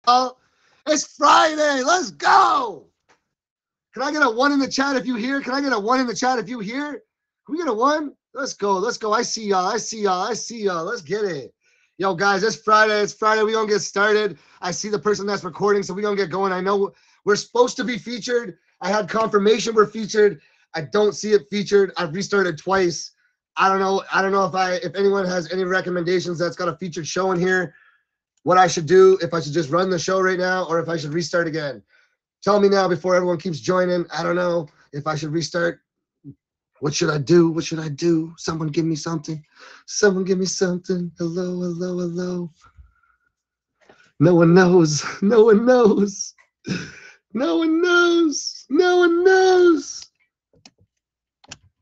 y'all. It's Friday. Let's go. Can I get a 1 in the chat if you here? Can I get a 1 in the chat if you here? Can we get a 1? Let's go. Let's go. I see y'all. I see y'all. I see y'all. Let's get it. Yo, guys, it's Friday. It's Friday. We're going to get started. I see the person that's recording, so we're going to get going. I know we're supposed to be featured. I had confirmation we're featured. I don't see it featured. I've restarted twice. I don't know if anyone has any recommendations that's got a featured show in here, what I should do, if I should just run the show right now or if I should restart again. Tell me now before everyone keeps joining. I don't know if I should restart. What should I do? What should I do? Someone give me something. Someone give me something. Hello, hello, hello. No one knows. No one knows. No one knows. No one knows.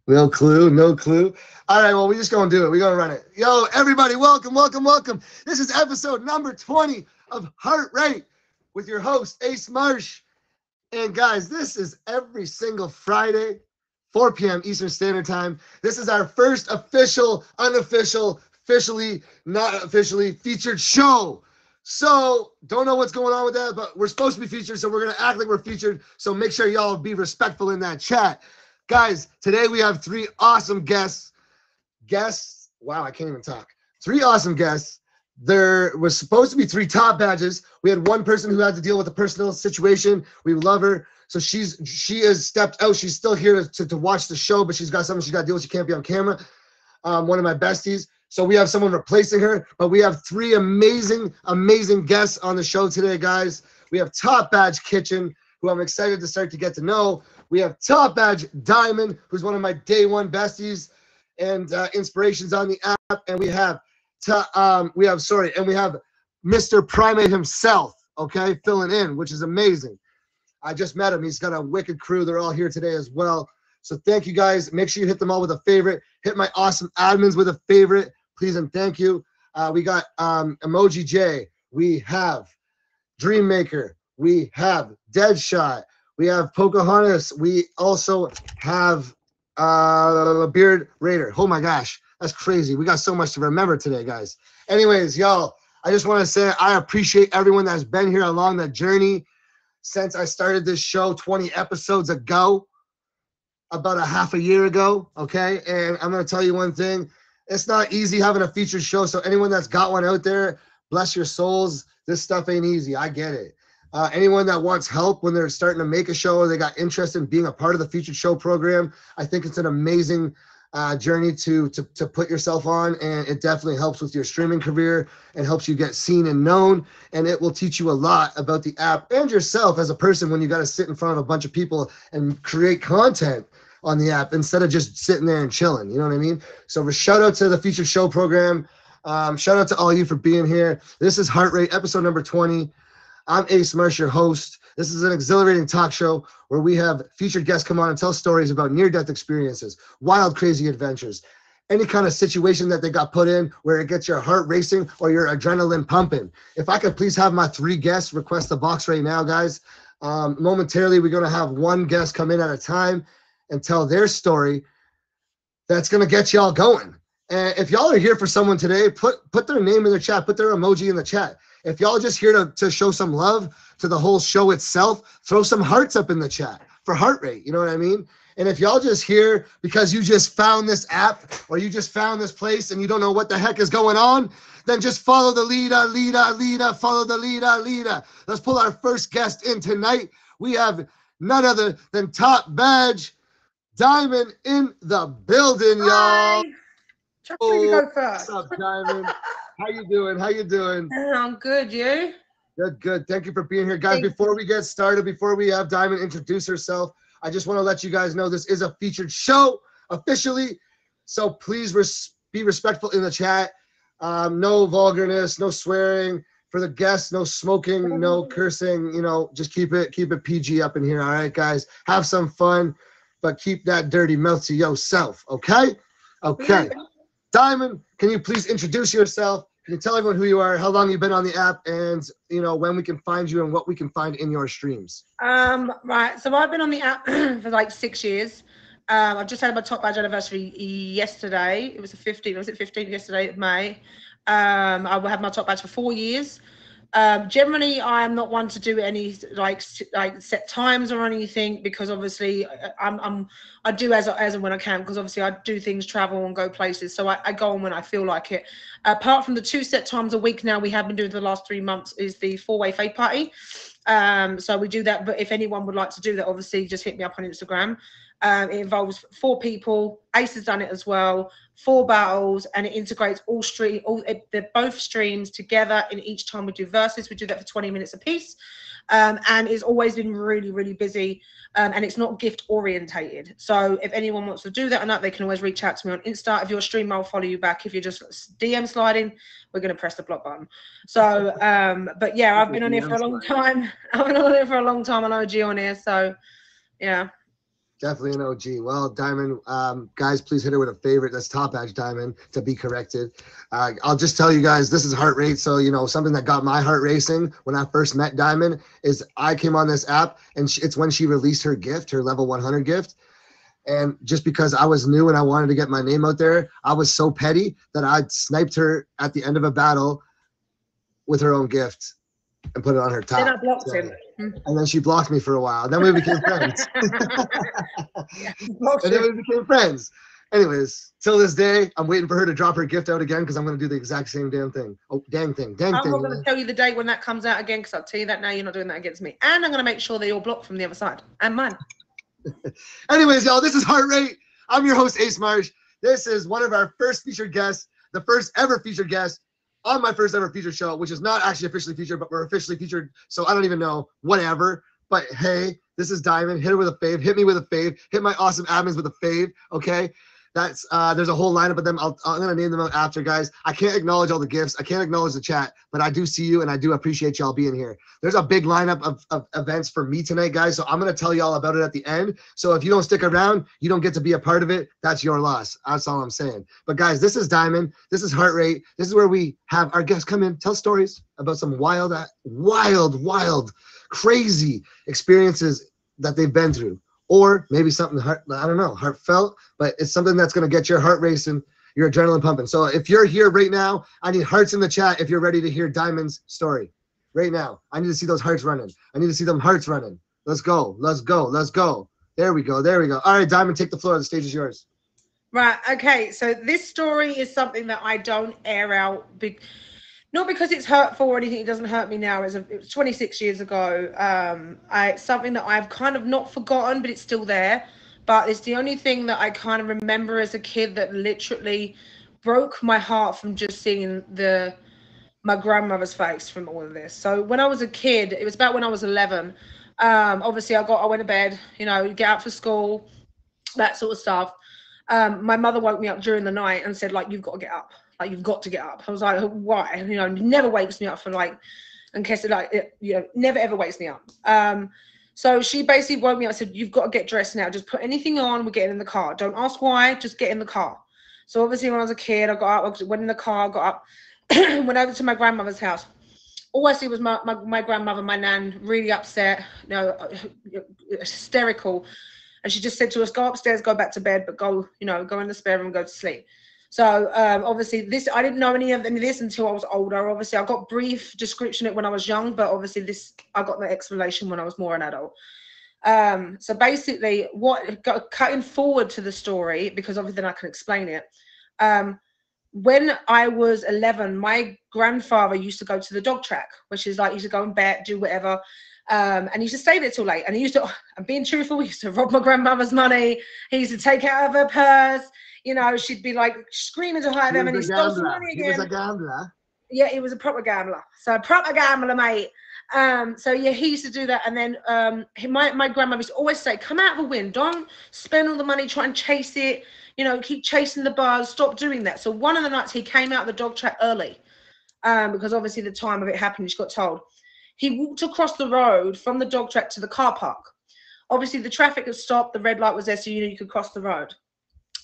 No clue. No clue. All right, well, we're just going to do it. We're going to run it. Yo, everybody, welcome, welcome, welcome. This is episode number 20 of Heart Rate with your host, Ace Marsh. And guys, this is every single Friday, 4 p.m. Eastern Standard Time. This is our first official, unofficial, officially, not officially featured show. So don't know what's going on with that, but we're supposed to be featured, so we're going to act like we're featured. So make sure y'all be respectful in that chat. Guys, today we have 3 awesome guests. Wow, I can't even talk. 3 awesome guests. There was supposed to be 3 top badges. We had one person who had to deal with a personal situation. We love her. So she has stepped out. She's still here to watch the show, but she's got something she's got to deal with. She can't be on camera. One of my besties. So we have someone replacing her, but we have 3 amazing, amazing guests on the show today, guys. We have Top Badge Kitchen, who I'm excited to start to get to know. We have Top Badge Diamond, who's one of my day one besties and inspirations on the app. And we have Mr. Primate himself, okay, filling in, which is amazing. I just met him. He's got a wicked crew. They're all here today as well. So thank you, guys. Make sure you hit them all with a favorite. Hit my awesome admins with a favorite, please and thank you. We got Emoji J. We have Dreammaker. We have Deadshot. We have Pocahontas. We also have Beard Raider. Oh my gosh. That's crazy. We got so much to remember today, guys. Anyways, y'all, I just want to say I appreciate everyone that's been here along the journey since I started this show 20 episodes ago, about a half a year ago, okay? And I'm going to tell you one thing. It's not easy having a featured show, so anyone that's got one out there, bless your souls. This stuff ain't easy. I get it. Anyone that wants help when they're starting to make a show or they got interest in being a part of the featured show program, I think it's an amazing journey to put yourself on, and it definitely helps with your streaming career and helps you get seen and known, and it will teach you a lot about the app and yourself as a person when you got to sit in front of a bunch of people and create content on the app instead of just sitting there and chilling. You know what I mean? So shout out to the featured show program. Shout out to all of you for being here. This is Heart Rate, episode number 20. I'm Ace Marsh, your host. This is an exhilarating talk show where we have featured guests come on and tell stories about near-death experiences, wild, crazy adventures, any kind of situation that they got put in where it gets your heart racing or your adrenaline pumping. If I could please have my 3 guests request the box right now, guys. Momentarily, we're going to have 1 guest come in at a time and tell their story that's going to get y'all going. And if y'all are here for someone today, put their name in the chat, put their emoji in the chat. If y'all just here to show some love to the whole show itself, throw some hearts up in the chat for Heart Rate. You know what I mean? And if y'all just here because you just found this app or you just found this place and you don't know what the heck is going on, then just follow the leader, follow the leader. Let's pull our first guest in tonight. We have none other than Top Badge Diamond in the building, y'all. Hi. Chuck, you go first. What's up, Diamond? How you doing? How you doing? I'm good. You? Good, good. Thank you for being here. Guys, before we get started, before we have Diamond introduce herself, I just want to let you guys know this is a featured show officially. So please be respectful in the chat. No vulgarness, no swearing. For the guests, no smoking, no cursing. You know, just keep it PG up in here. All right, guys. Have some fun, but keep that dirty mouth to yourself. Okay? Okay. Diamond, can you please introduce yourself? Can you tell everyone who you are, how long you've been on the app, and you know when we can find you and what we can find in your streams? Right. So I've been on the app for like 6 years. I just had my Top Badge anniversary yesterday. It was the 15th. Was it 15th yesterday of May? I had my Top Badge for 4 years. Generally, I am not one to do any like set times or anything, because obviously I do as and when I can, because obviously I do things, travel and go places, so I go on when I feel like it. Apart from the 2 set times a week now we have been doing for the last 3 months is the 4-way fade party. So we do that, but if anyone would like to do that, obviously just hit me up on Instagram. It involves 4 people. Ace has done it as well. 4 battles, and it integrates they're both streams together. In each time we do verses, we do that for 20 minutes a piece, and it's always been really, really busy. And it's not gift orientated. So if anyone wants to do that or not, they can always reach out to me on Insta. If you're a streamer, I'll follow you back. If you're just DM sliding, we're going to press the block button. So, but yeah, I've been on here for a long time. I've been on here for a long time. I'm an OG on here. So, yeah. Definitely an OG. Well, Diamond, guys, please hit her with a favorite. That's Top Edge Diamond, to be corrected. I'll just tell you guys, this is heart rate. So, you know, something that got my heart racing when I first met Diamond is I came on this app, and it's when she released her gift, her level 100 gift. And just because I was new and I wanted to get my name out there, I was so petty that I sniped her at the end of a battle with her own gift and put it on her top. Then I blocked him. And then she blocked me for a while. Then we became friends. And then we became friends. Anyways, till this day, I'm waiting for her to drop her gift out again, because I'm going to do the exact same damn thing. Oh, dang thing. I'm not going to tell you the date when that comes out again, because I'll tell you that now. You're not doing that against me. And I'm going to make sure that you're blocked from the other side. And mine. Anyways, y'all, this is Heart Rate. I'm your host, Ace Marsh. This is one of our first featured guests, the first ever featured guest on my first ever featured show, which is not actually officially featured, but we're officially featured, so I don't even know, whatever. But hey, this is Diamond. Hit her with a fave. Hit me with a fave. Hit my awesome admins with a fave, okay? That's there's a whole lineup of them. I'm gonna name them out after, guys. I can't acknowledge all the gifts. I can't acknowledge the chat, but I do see you, and I do appreciate y'all being here. There's a big lineup of events for me tonight, guys, so I'm gonna tell y'all about it at the end. So if you don't stick around, you don't get to be a part of it. That's your loss. That's all I'm saying. But guys, this is Diamond. This is Heart Rate. This is where we have our guests come in, tell stories about some wild, crazy experiences that they've been through. Or maybe something, I don't know, heartfelt, but it's something that's going to get your heart racing, your adrenaline pumping. So if you're here right now, I need hearts in the chat if you're ready to hear Diamond's story. Right now, I need to see those hearts running. I need to see them hearts running. Let's go, let's go, let's go. There we go, there we go. All right, Diamond, take the floor. The stage is yours. Right, okay, so this story is something that I don't air out, not because it's hurtful or anything. It doesn't hurt me now. It was 26 years ago. It's something that I've kind of not forgotten, but it's still there. But it's the only thing that I kind of remember as a kid that literally broke my heart from just seeing my grandmother's face from all of this. So when I was a kid, it was about when I was 11. Obviously, I went to bed, you know, get out for school, that sort of stuff. My mother woke me up during the night and said, like, you've got to get up. Like, you've got to get up. I was like, why? You know, never wakes me up for like, in case it, like, it, you know, never ever wakes me up. So she basically woke me up and said, you've got to get dressed now. Just put anything on. We're getting in the car. Don't ask why. Just get in the car. So obviously when I was a kid, I got up, went in the car, got up, went over to my grandmother's house. All I see was my grandmother, my nan, really upset, you know, hysterical. And she just said to us, go upstairs, go back to bed, but go, you know, go in the spare room and go to sleep. So obviously I didn't know any of this until I was older. Obviously I got brief description of it when I was young, but obviously I got the explanation when I was more an adult. So basically cutting forward to the story, because obviously then I can explain it. When I was 11, my grandfather used to go to the dog track, which is like, he used to go and bet, do whatever. And he used to stay there till late. And he used to, I'm being truthful, he used to rob my grandmother's money. He used to take it out of her purse. You know, she'd be like screaming to hide them, and he stole some money again. He was a gambler. Yeah, he was a proper gambler. So a proper gambler, mate. So yeah, he used to do that. And then my grandmother used to always say, come out of the wind. Don't spend all the money trying to chase it. You know, keep chasing the buzz. Stop doing that. So one of the nights he came out of the dog track early, because obviously the time of it happened, she got told. He walked across the road from the dog track to the car park. Obviously the traffic had stopped. The red light was there, so you knew you could cross the road.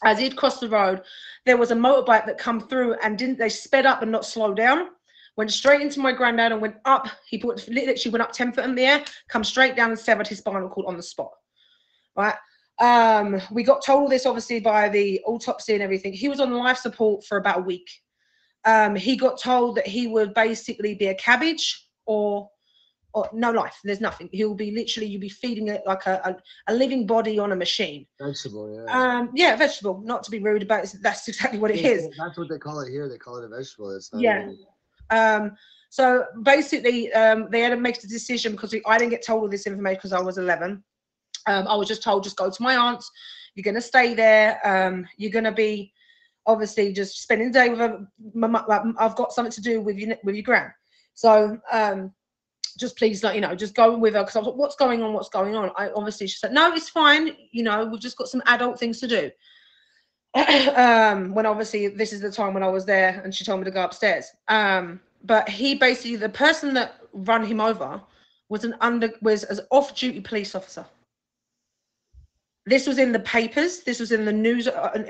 As he'd crossed the road, there was a motorbike that come through, and they sped up and not slow down. Went straight into my granddad and went up. He literally went up 10 foot in the air, come straight down and severed his spinal cord on the spot. Right. We got told all this obviously by the autopsy and everything. He was on life support for about a week. He got told that he would basically be a cabbage or no life. There's nothing. He'll be literally, you'll be feeding it like a living body on a machine. Vegetable, yeah. Yeah, vegetable. Not to be rude about it, that's exactly what it is. That's what they call it here. They call it a vegetable. It's not Yeah. So basically, they had to make the decision because I didn't get told all this information because I was 11. I was just told, just go to my aunt's. You're going to stay there. You're going to be obviously just spending the day with her. I've got something to do with your gran. So just please, like, just go with her, because I was like, what's going on? What's going on? She said, no, it's fine. We've just got some adult things to do. When obviously this is the time when I was there, and she told me to go upstairs. But he basically, the person that run him over was an off-duty police officer. This was in the papers. This was in the news,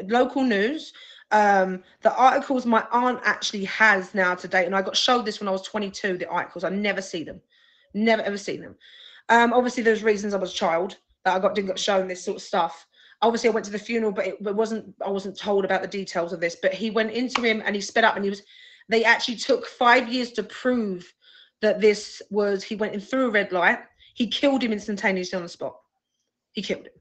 local news. The articles my aunt actually has now to date, and I got showed this when I was 22. The articles, I never see them, never ever seen them. Obviously, there's reasons I was a child that didn't get shown this sort of stuff. Obviously, I went to the funeral, but I wasn't told about the details of this. But he went into him and he sped up, and they actually took 5 years to prove that he went in through a red light. He killed him instantaneously on the spot. He killed him.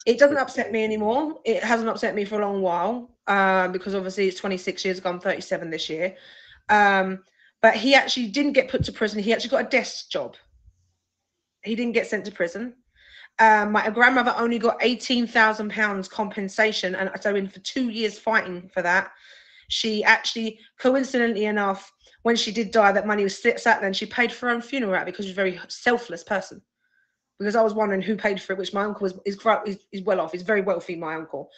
It doesn't upset me anymore. It hasn't upset me for a long while, because obviously it's 26 years ago. I'm 37 this year. But he actually didn't get put to prison. He actually got a desk job. He didn't get sent to prison. My grandmother only got £18,000 compensation, and so for 2 years fighting for that, she actually, coincidentally enough, when she did die, that money was sat there, and she paid for her own funeral out because she's a very selfless person. Because I was wondering who paid for it, which my uncle is well off. He's very wealthy, my uncle.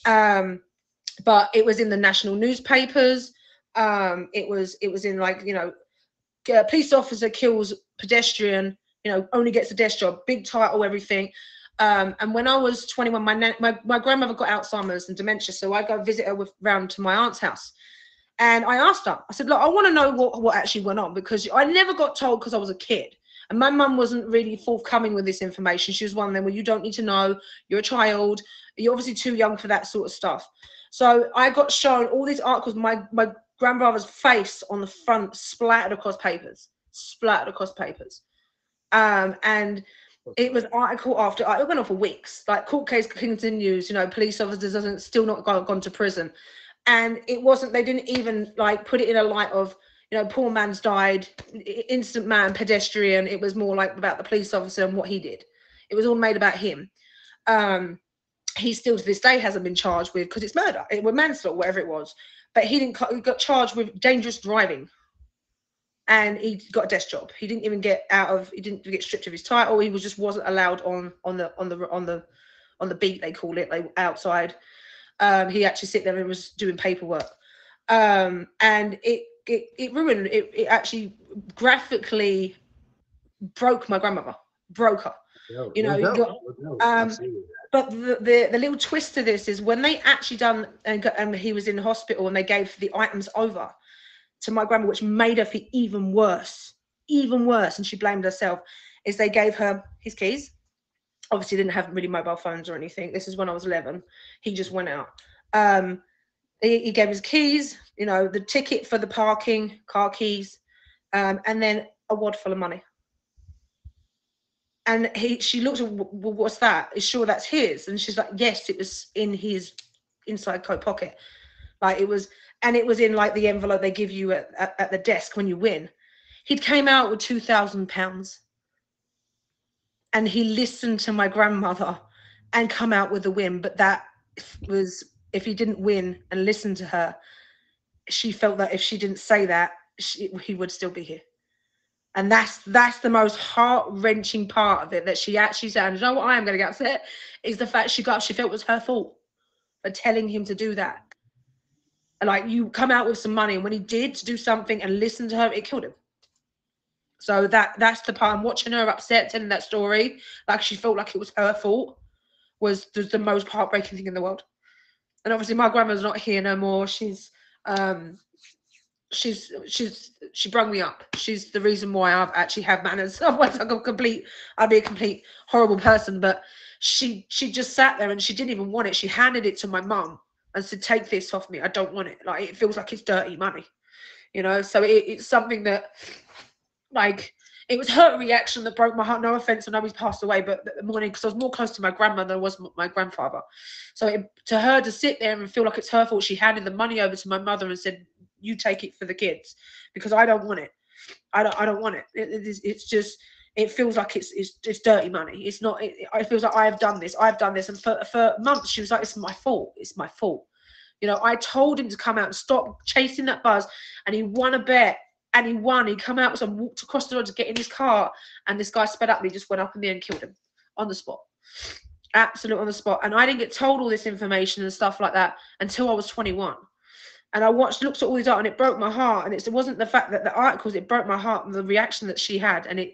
But it was in the national newspapers. It was in, like, police officer kills pedestrian, only gets a desk job, big title, everything. And when I was 21, my grandmother got Alzheimer's and dementia, so I go visit her round to my aunt's house. And I asked her, I said, look, I want to know what actually went on, because I never got told because I was a kid. And my mum wasn't really forthcoming with this information. She was one of them, well, you don't need to know. You're a child. You're obviously too young for that sort of stuff. So I got shown all these articles, my grandfather's face on the front splattered across papers. And it was article after article. It went on for weeks. Like, court case continues, police officers still not gone to prison. And it wasn't, they didn't even, like, put it in a light of, poor man's died, innocent man, pedestrian. It was more like about the police officer and what he did. It was all made about him. He still to this day hasn't been charged with, because it's murder. It was manslaughter, whatever it was. But he got charged with dangerous driving. And he got a desk job. He didn't even get stripped of his title. He wasn't allowed on the beat, they call it, like outside. He actually sit there and was doing paperwork. And it ruined it. It actually graphically broke my grandmother. Broke her. But the little twist to this is when they actually done, and he was in hospital, and they gave the items over to my grandma, which made her feel even worse, and she blamed herself, is they gave her his keys. Obviously didn't have really mobile phones or anything. This is when I was 11. He just went out. He gave his keys, the ticket for the parking, car keys, and then a wad full of money. And she looked at, well, what's that? Is sure that's his? And she's like, yes, it was in his inside coat pocket. Like, it was in, like, the envelope they give you at the desk when you win. He'd came out with £2,000, and he listened to my grandmother and come out with a win. But that was, if he didn't win and listen to her, she felt that if she didn't say that, he would still be here. And that's the most heart-wrenching part of it, that she actually said, and you know what, I am going to get upset, is the fact she felt it was her fault for telling him to do that. And, like, you come out with some money, and when he did do something and listen to her, it killed him. So that's the part. I'm watching her upset, telling that story, like she felt like it was her fault, was the most heartbreaking thing in the world. And obviously my grandma's not here no more. She brung me up. She's the reason why I've actually had manners. Otherwise I'd be a complete horrible person. But she just sat there, and she didn't even want it. She handed it to my mum and said, take this off me. I don't want it. Like, it feels like it's dirty money. you know. So it's something that, like, it was her reaction that broke my heart. No offense, I know he's passed away, but the morning, because I was more close to my grandmother than I was my grandfather. So to her to sit there and feel like it's her fault, she handed the money over to my mother and said, "You take it for the kids, because I don't want it. I don't want it. It's just, it feels like it's dirty money. It's not. It feels like I've done this. And for months she was like, it's my fault. It's my fault. You know, I told him to come out and stop chasing that buzz, and he won a bet. And he won. He come out and walked across the road to get in his car, and this guy sped up and he just went up in there and killed him on the spot. Absolutely on the spot. And I didn't get told all this information and stuff like that until I was 21. And I looked at all these art, and it broke my heart. And it wasn't the fact that the articles, it broke my heart and the reaction that she had. And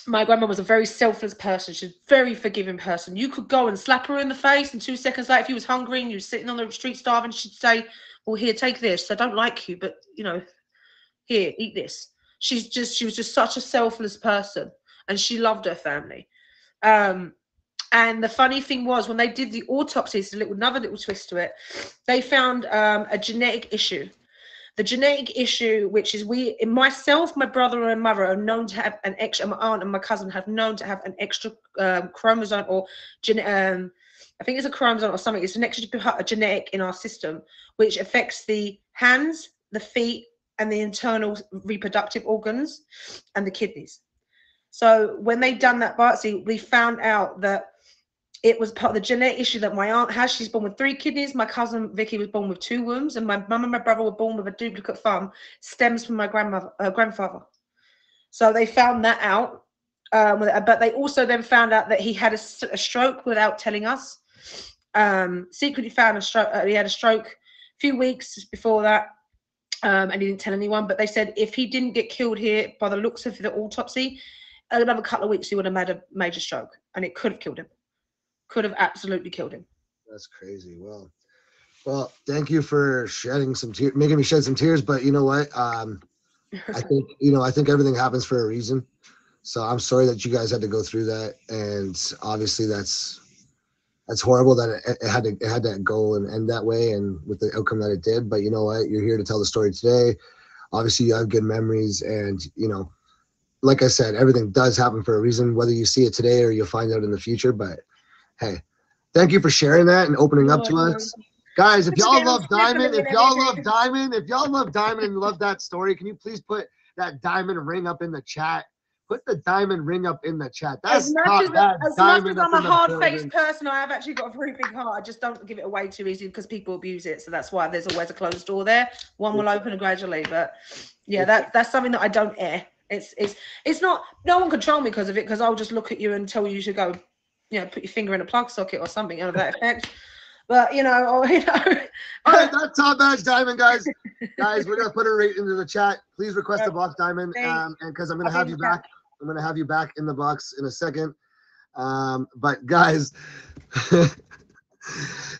my grandma was a very selfless person. She's a very forgiving person. You could go and slap her in the face, and 2 seconds later, if you was hungry and you was sitting on the street starving, she'd say, "Well, here, take this. I don't like you, but, you know, here, eat this." She was just such a selfless person, and she loved her family. And the funny thing was, when they did the autopsies, another little twist to it, they found a genetic issue. The genetic issue, which is myself, my brother and mother are known to have an extra, my aunt and my cousin have known to have an extra chromosome, or I think it's a chromosome or something. It's an extra genetic in our system, which affects the hands, the feet, and the internal reproductive organs and the kidneys. So when they done that biopsy, we found out that it was part of the genetic issue that my aunt has. She's born with 3 kidneys. My cousin Vicky was born with 2 wombs, and my mum and my brother were born with a duplicate thumb. Stems from my grandfather. So they found that out. But they also then found out that he had a stroke without telling us. Secretly found a stroke. He had a stroke a few weeks before that, and he didn't tell anyone. But they said if he didn't get killed here, by the looks of the autopsy, another couple of weeks he would have had a major stroke, and it could have killed him. Could have absolutely killed him. That's crazy. Well, thank you for shedding some tears, making me shed some tears. But you know what? I think everything happens for a reason. So I'm sorry that you guys had to go through that, and obviously that's horrible that it had to go and end that way, and with the outcome that it did. But you know what? You're here to tell the story today. Obviously, you have good memories, and you know, like I said, everything does happen for a reason. Whether you see it today or you'll find out in the future, but hey, thank you for sharing that and opening up to us. Guys, if y'all love Diamond and love that story, can you please put that diamond ring up in the chat? Put the diamond ring up in the chat. That's as much as I'm a hard-faced person, I have actually got a very big heart. I just don't give it away too easy because people abuse it. So that's why there's always a closed door there. One will open gradually. But yeah, that's something that I don't air. It's not, no one control me because of it, because I'll just look at you and tell you to go, you know, put your finger in a plug socket or something of that effect. But you know. All right, that's Top Badge Diamond, guys. Guys, we're gonna put her right into the chat. Please request the box, Diamond, and because I'm gonna have you back. I'm gonna have you back in the box in a second. But guys,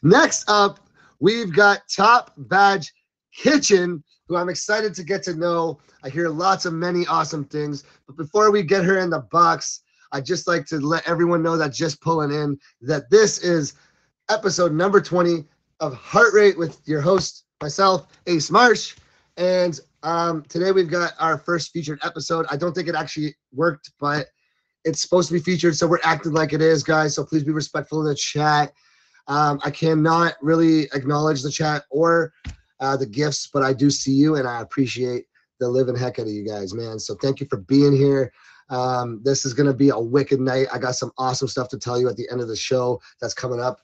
next up we've got Top Badge Kitchen, who I'm excited to get to know. I hear many awesome things. But before we get her in the box, I'd just like to let everyone know that just pulling in that this is episode number 20 of Heart Rate with your host, myself, Ace Marsh. And today we've got our first featured episode. I don't think it actually worked, but it's supposed to be featured, so we're acting like it is, guys. So please be respectful in the chat. I cannot really acknowledge the chat or the gifts, but I do see you, and I appreciate the living heck out of you guys, man. So thank you for being here. This is going to be a wicked night. I got some awesome stuff to tell you at the end of the show that's coming up.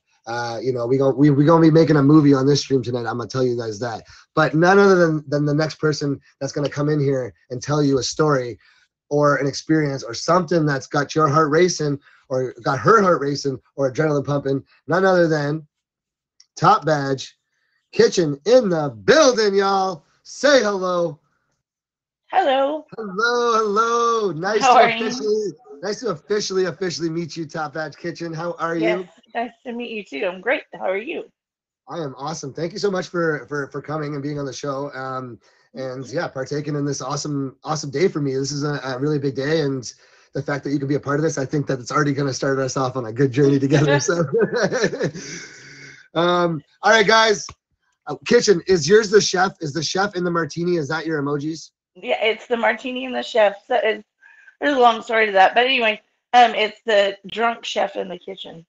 You know, we're gonna be making a movie on this stream tonight. I'm gonna tell you guys that. But none other than the next person that's gonna come in here and tell you a story or an experience or something that's got your heart racing or got her heart racing or adrenaline pumping, none other than Top Badge Kitchen in the building, y'all. Say hello. Hello. Hello. Nice to officially meet you, Top Badge Kitchen. How are you? Nice to meet you too. I'm great. How are you? I am awesome. Thank you so much for coming and being on the show. And yeah, partaking in this awesome day for me. This is a really big day, and the fact that you can be a part of this, I think that it's already going to start us off on a good journey together. So, all right, guys. Kitchen, is yours the chef? Is the chef in the martini? Is that your emojis? Yeah, it's the martini and the chef. So there's a long story to that, but anyway, it's the drunk chef in the kitchen.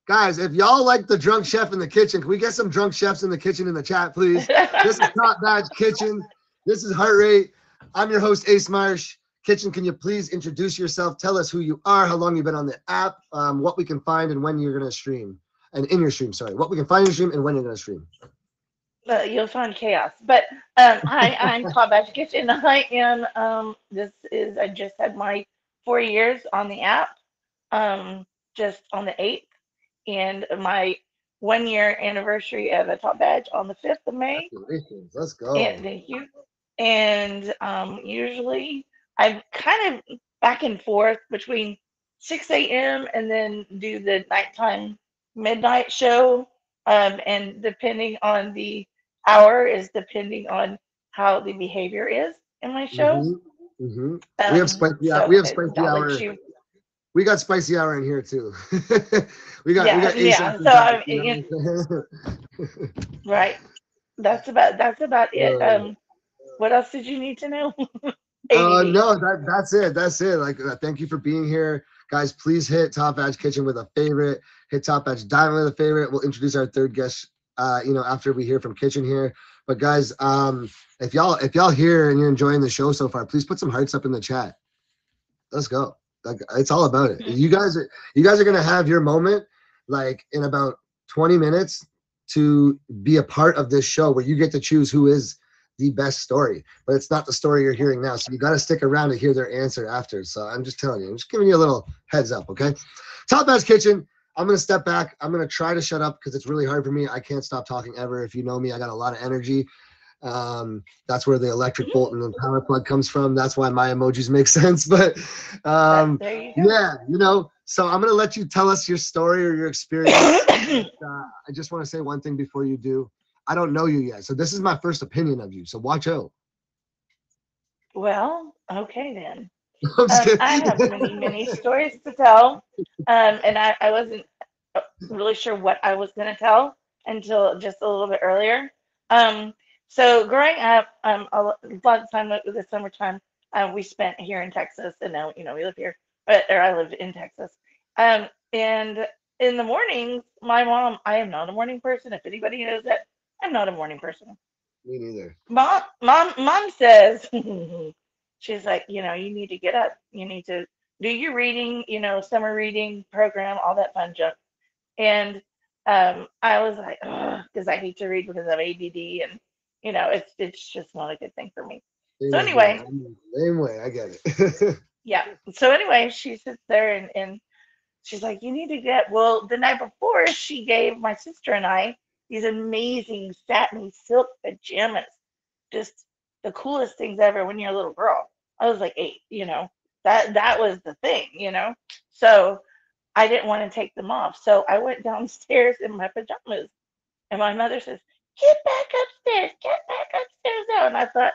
Guys, if y'all like the drunk chef in the kitchen, can we get some drunk chefs in the kitchen in the chat, please? This is Top Badge Kitchen. This is Heart Rate. I'm your host, Ace Marsh. Kitchen, can you please introduce yourself? Tell us who you are, how long you've been on the app, what we can find, and when you're going to stream. And in your stream, sorry. What we can find in your stream and when you're going to stream. You'll find chaos. But hi, I'm Top Badge Kitchen. I am, I just had my 4 years on the app, just on the 8th. And my 1 year anniversary of a Top Badge on the 5th of May. Congratulations. Let's go. And thank you. And usually I'm kind of back and forth between 6 a.m. and then do the nighttime midnight show. And depending on the hour is depending on how the behavior is in my show. We have spicy, we have spicy hour. We got spicy hour in here too. we got So right. That's about it. What else did you need to know? No, that's it. That's it. Like, thank you for being here, guys. Please hit Top Badge Kitchen with a favorite. Hit Top Badge Diamond with a favorite. We'll introduce our third guest. After we hear from Kitchen here. But guys, if y'all here and you're enjoying the show so far, please put some hearts up in the chat. Let's go. Like, it's all about it. You guys are gonna have your moment, like in about 20 minutes, to be a part of this show where you get to choose who is the best story. But it's not the story you're hearing now, so you got to stick around to hear their answer after. So I'm just telling you, I'm just giving you a little heads up, okay? Top Badge Kitchen. I'm gonna step back. I'm gonna try to shut up because it's really hard for me. I can't stop talking ever. If you know me, I got a lot of energy. That's where the electric bolt and the power plug comes from. That's why my emojis make sense. But yeah, so I'm gonna let you tell us your story or your experience. I just want to say one thing before you do. I don't know you yet, so this is my first opinion of you. So watch out. Well, okay then. I have many stories to tell, and I wasn't really sure what I was going to tell until just a little bit earlier. So growing up, a lot of the time with the summertime, we spent here in Texas, and now we live here, or I live in Texas. And in the mornings, my mom, I am not a morning person. If anybody knows that, I'm not a morning person. Me neither. Mom says. She's like, you need to get up. You need to do your reading, summer reading program, all that fun junk. And I was like, because I hate to read because of ADD, and it's just not a good thing for me. So anyway, same way, I get it. yeah. So anyway, she sits there and she's like, you need to get. Well, the night before, she gave my sister and I these amazing satin silk pajamas, just the coolest things ever when you're a little girl. I was like 8, that was the thing, So I didn't want to take them off. So I went downstairs in my pajamas, and my mother says, get back upstairs now. And I thought,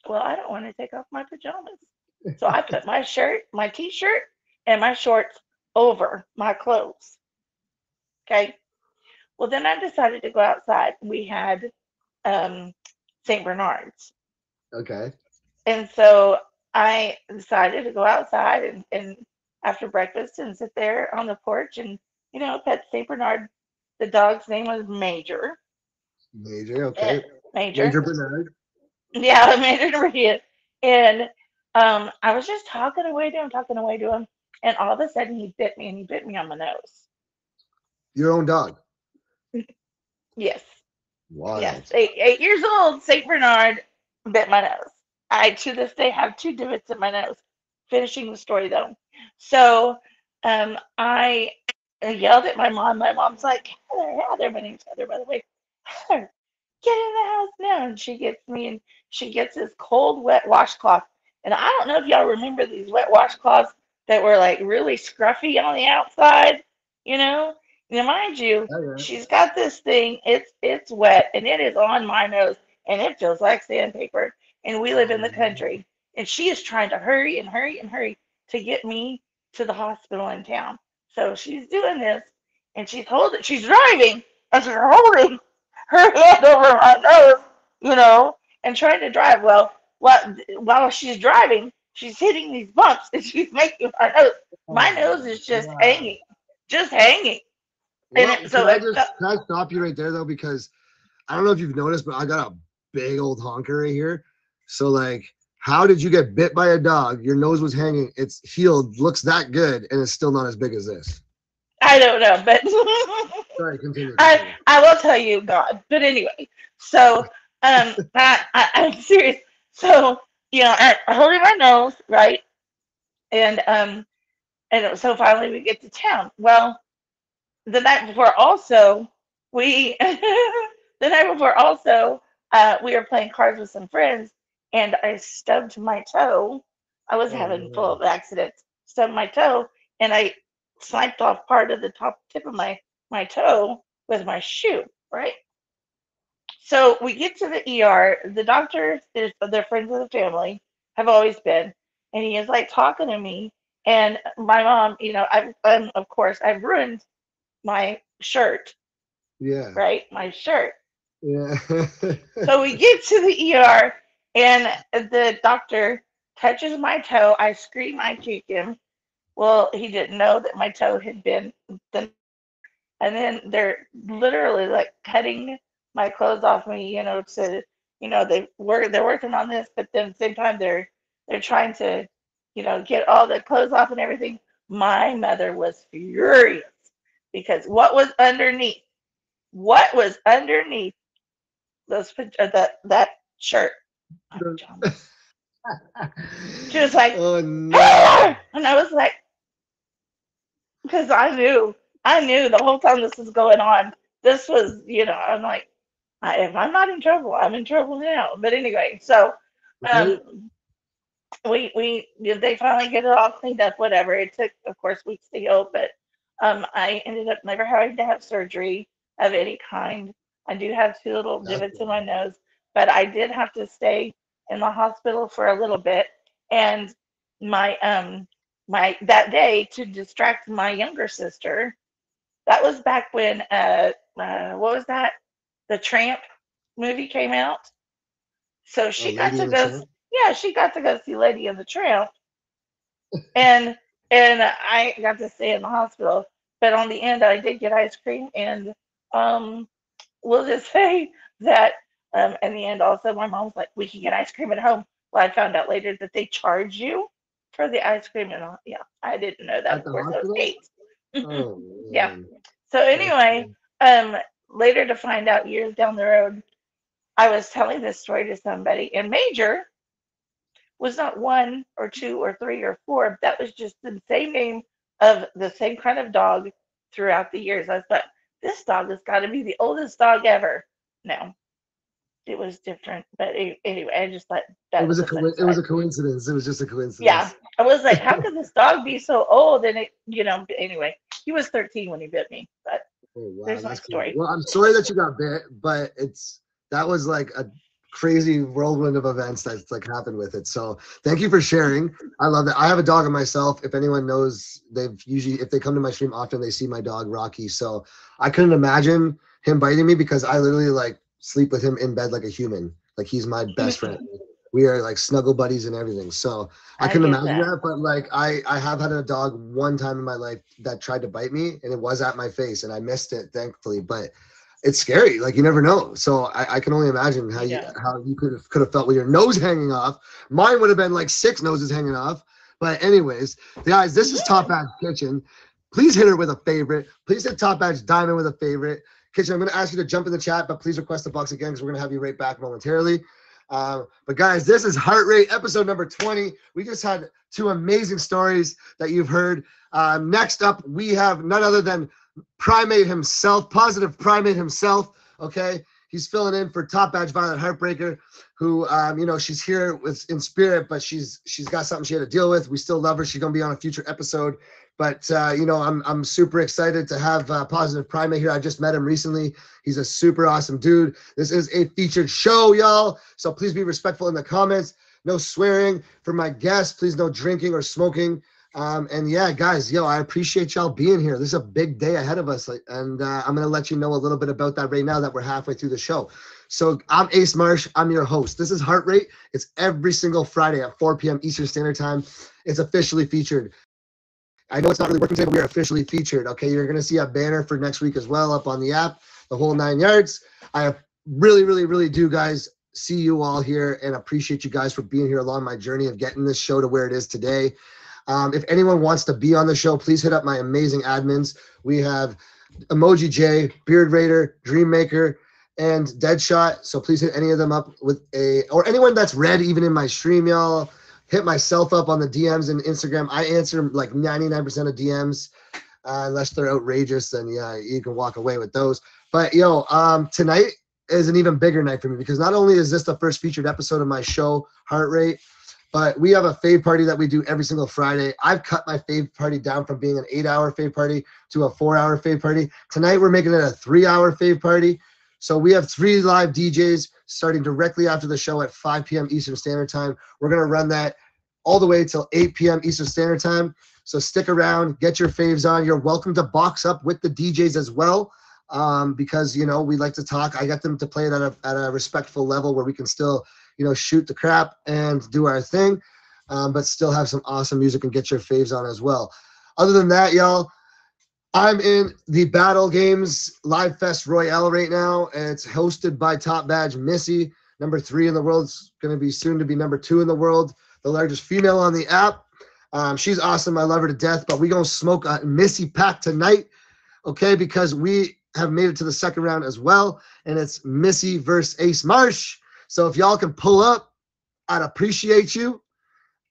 well, I don't want to take off my pajamas. So I put my shirt, my t-shirt, and my shorts over my clothes. Okay. Well, then I decided to go outside. We had St. Bernard's. Okay. And so I decided to go outside and after breakfast and sit there on the porch and, pet St. Bernard. The dog's name was Major. Major, okay. Major Bernard. Yeah, Major. And I was just talking away to him. And all of a sudden he bit me on my nose. Your own dog? Yes. Wow. Yes. 8 years old, St. Bernard bit my nose. I, to this day, have 2 divots in my nose. Finishing the story, though. So I yelled at my mom. My mom's like, Heather, my name's Heather, by the way. Heather, get in the house now. And she gets me, and she gets this cold, wet washcloth. And I don't know if y'all remember these wet washcloths that were like really scruffy on the outside, Now, mind you, she's got this thing. It's wet, and it is on my nose, and it feels like sandpaper. And we live in the country, and she is trying to hurry to get me to the hospital in town. So she's doing this, and she's driving, and she's holding her hand over my nose, you know, and trying to drive. Well, while she's driving, she's hitting these bumps and she's making my Oh nose my is just God. hanging, just hanging. And Well, so I can I stop you right there though? Because I don't know if you've noticed, but I got a big old honker right here. So like, how did you get bit by a dog? Your nose was hanging. It's healed, looks that good, and it's still not as big as this. I don't know, but Sorry, continue, I continue. I will tell you God. But anyway, so I'm serious. So I holding my nose, right, and so finally we get to town. Well, the night before also we the night before also we were playing cards with some friends, and I stubbed my toe. I was Oh having full no. of accidents. Stubbed my toe, and I sniped off part of the top tip of my toe with my shoe. Right. So we get to the ER. The doctor is they're friends of the family, have always been, and he is like talking to me. And my mom, of course I've ruined my shirt, Yeah. right? My shirt. Yeah. So we get to the ER, and the doctor touches my toe. I scream, I kick him. Well, he didn't know that my toe had been the, and then they're literally like cutting my clothes off me, to, they're working on this, but then at the same time they're trying to, get all the clothes off and everything. My mother was furious because what was underneath that shirt, my pajamas. She was like, Oh no. "Ah!" And I was like, because I knew the whole time this was going on. This was, I'm like, if I'm not in trouble, I'm in trouble now. But anyway, so Right? um, they finally get it all cleaned up. Whatever. It took, of course, weeks to heal, but I ended up never having to have surgery of any kind. I do have two little That's divots in my nose, but I did have to stay in the hospital for a little bit. And my that day, to distract my younger sister, that was back when what was that? The Tramp movie came out. So a she got lady to in the go. tramp. Yeah, she got to go see Lady and the Tramp, and I got to stay in the hospital. But on the end, I did get ice cream, and um, we'll just say that in the end, also my mom was like, "We can get ice cream at home." Well, I found out later that they charge you for the ice cream, and all. Yeah, I didn't know that. At Of the course, I was hospital? 8. Oh Yeah. man. So That's anyway, cool. um, later to find out years down the road, I was telling this story to somebody, and Major was not one or two or three or four. That was just the same name of the same kind of dog throughout the years. I thought, this dog has got to be the oldest dog ever. No, it was different. But anyway, I just thought It that was was a a funny it was side. a coincidence. It was just a Yeah, coincidence. I was like, how could this dog be so old? And but anyway, he was 13 when he bit me. But Oh wow, there's my that's crazy. story. Well, I'm sorry that you got bit, but that was like a crazy whirlwind of events that's like happened with it. So thank you for sharing. I love that. I have a dog of myself. If anyone knows, they've usually if they come to my stream often, they see my dog Rocky. So I couldn't imagine him biting me because I literally like sleep with him in bed like a human. Like he's my best friend. We are like snuggle buddies and everything. So I I couldn't get imagine that. that, but like I have had a dog one time in my life that tried to bite me, and it was at my face, and I missed it thankfully. But it's scary, like you never know. So I can only imagine Yeah. how you could have felt with your nose hanging off. Mine would have been like 6 noses hanging off. But anyways, guys, this is Top Badge Kitchen. Please hit her with a favorite. Please hit Top Badge Diamond with a favorite. Kitchen, I'm going to ask you to jump in the chat, but please request the bucks again because we're going to have you right back momentarily. But guys, this is Heart Rate episode number 20. We just had 2 amazing stories that you've heard. Next up, we have none other than Primate himself, Positive Primate himself. Okay, he's filling in for Top Badge Violet Heartbreaker, who she's here in spirit, but she's got something she had to deal with. We still love her. She's gonna be on a future episode. But I'm super excited to have Positive Primate here. I just met him recently. He's a super awesome dude. This is a featured show, y'all. So please be respectful in the comments. No swearing for my guests. Please no drinking or smoking. And yeah, guys, I appreciate y'all being here. This is a big day ahead of us. And I'm going to let you know a little bit about that right now that we're halfway through the show. So I'm Ace Marsh. I'm your host. This is Heart Rate. It's every single Friday at 4 p.m. Eastern Standard Time. It's officially featured. I know it's not really working today, but we are officially featured. Okay, you're going to see a banner for next week as well up on the app, the whole 9 yards. I really, really, really do, guys, see you all here and appreciate you guys for being here along my journey of getting this show to where it is today. If anyone wants to be on the show, please hit up my amazing admins. We have Emoji J, Beard Raider, Dreammaker, and Deadshot. So please hit any of them up or anyone that's read even in my stream, y'all. Hit myself up on the DMs and Instagram. I answer like 99% of DMs, unless they're outrageous. Then you can walk away with those. But tonight is an even bigger night for me because not only is this the first featured episode of my show, Heart Rate, but we have a fave party that we do every single Friday. I've cut my fave party down from being an 8-hour fave party to a 4-hour fave party. Tonight we're making it a 3-hour fave party. So we have 3 live DJs starting directly after the show at 5 p.m. Eastern Standard Time. We're going to run that all the way till 8 p.m. Eastern Standard Time. So stick around, get your faves on. You're welcome to box up with the DJs as well because, we like to talk. I got them to play it at a respectful level where we can still, shoot the crap and do our thing, but still have some awesome music and get your faves on as well. Other than that, y'all, I'm in the Battle Games Live Fest Royale right now, and it's hosted by Top Badge Missy, number 3 in the world. It's going to be soon to be number 2 in the world, the largest female on the app. She's awesome. I love her to death, but we're going to smoke a Missy pack tonight, okay, because we have made it to the second round as well, and it's Missy versus Ace Marsh. So if y'all can pull up, I'd appreciate you.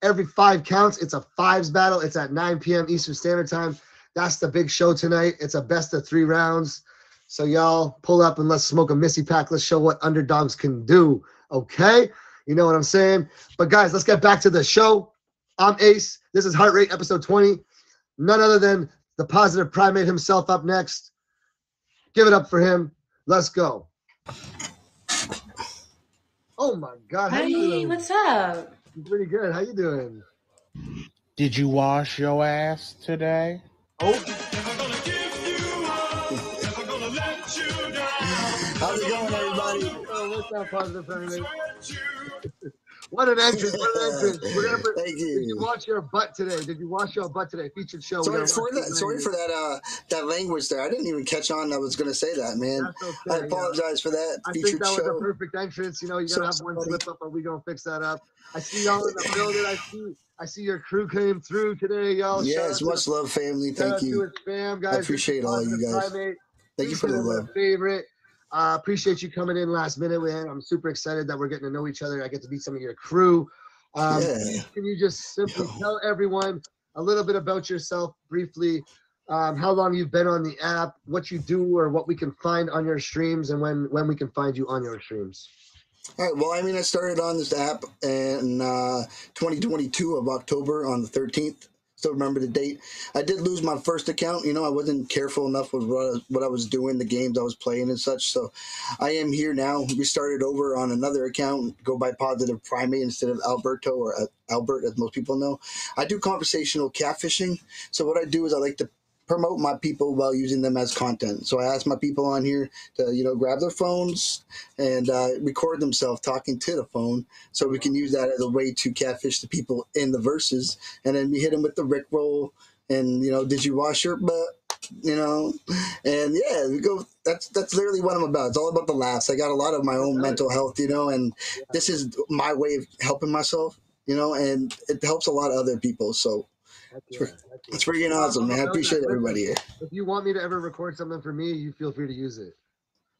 Every 5 counts. It's a 5s battle. It's at 9 p.m. Eastern Standard Time. That's the big show tonight. It's a best of 3 rounds. So y'all pull up and let's smoke a Missy pack. Let's show what underdogs can do. Okay? You know what I'm saying? But guys, let's get back to the show. I'm Ace. This is Heart Rate episode 20. None other than the positive primate himself up next. Give it up for him. Let's go. Oh my God. How you doing? What's up? Pretty good. How you doing? Did you wash your ass today? Oh. How's it going, everybody? Oh, what's up, positive primate? What an entrance! What an entrance! Thank you. Did you wash your butt today? Did you wash your butt today? Featured show. Sorry for that language there. I didn't even catch on. I was going to say that, man. Okay, I apologize for that. I featured think that show. was a perfect entrance. You gotta have one slip up, and we gonna fix that up. I see y'all in the building. I see your crew came through today, y'all. Yes, much love, family. Thank you. Fam, guys. I appreciate all you guys. Thank you for the love. Favorite. Appreciate you coming in last minute, man. I'm super excited that we're getting to know each other. I get to meet some of your crew. Can you just simply tell everyone a little bit about yourself briefly, how long you've been on the app, what you do, or what we can find on your streams, and when we can find you on your streams? All right. Well, I started on this app in 2022 of October on the 13th. Still remember the date. I did lose my first account. I wasn't careful enough with what I was doing, the games I was playing and such. So I am here now. We started over on another account, go by Positive Primate instead of Alberto or Albert, as most people know. I do conversational catfishing. So what I do is I like to promote my people while using them as content. So I ask my people on here to, grab their phones and record themselves talking to the phone so we can use that as a way to catfish the people in the verses. And then we hit them with the Rickroll and, did you wash your butt? And yeah, we go. That's literally what I'm about. It's all about the laughs. I got a lot of my own mental health, and this is my way of helping myself, and it helps a lot of other people. So it's freaking awesome, man. I appreciate everybody here. If you want me to ever record something for me, you feel free to use it.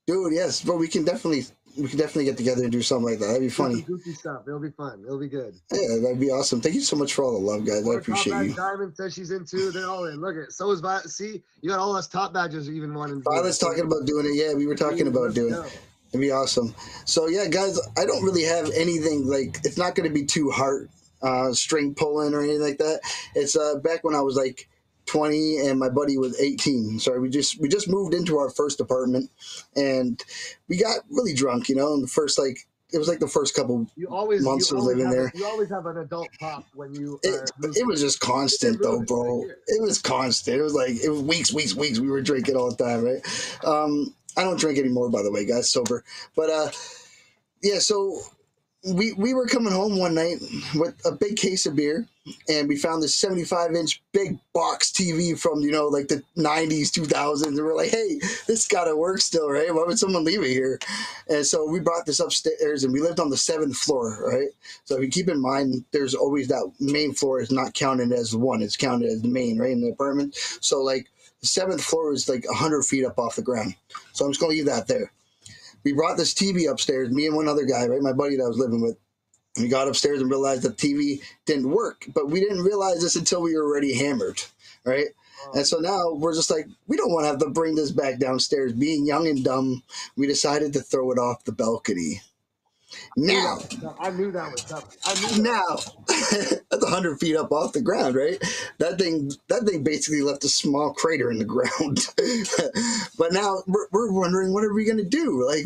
Dude, yes, but we can definitely get together and do something like that. That'd be funny. Goofy stuff. It'll be fun. It'll be good. Yeah, that'd be awesome. Thank you so much for all the love, guys. I appreciate you. Diamond says she's in too. They're all in. Look at so is see, you got all us top badges even wanting. Violet's talking about doing it. Yeah, we were talking about doing it. It'd be awesome. So yeah, guys, I don't really have anything like. It's not going to be too hard string pulling or anything like that. It's back when I was like 20 and my buddy was 18. Sorry, we just moved into our first apartment and we got really drunk, in the first like it was like the first couple You always, months of living there. you always have an adult pop when you. It was just constant though, bro. It was constant. It was like it was weeks. We were drinking all the time, right? I don't drink anymore, by the way, guys, sober. But yeah, so we were coming home one night with a big case of beer, and we found this 75-inch big box TV from, you know, like the 90s, 2000s. And we're like, hey, this gotta work still, right? Why would someone leave it here? And so we brought this upstairs, and we lived on the 7th floor, right? So if you keep in mind, there's always that main floor is not counted as one, it's counted as the main, right, in the apartment. So like the 7th floor is like 100 feet up off the ground. So I'm just gonna leave that there. We brought this TV upstairs, me and one other guy, right, my buddy that I was living with. We got upstairs and realized the TV didn't work, but we didn't realize this until we were already hammered, right? And so now we're just like, we don't want to have to bring this back downstairs. Being young and dumb, we decided to throw it off the balcony. Now, I knew that was coming. now, that's 100 feet up off the ground, right? That thing basically left a small crater in the ground. But now we're wondering, what are we gonna do? Like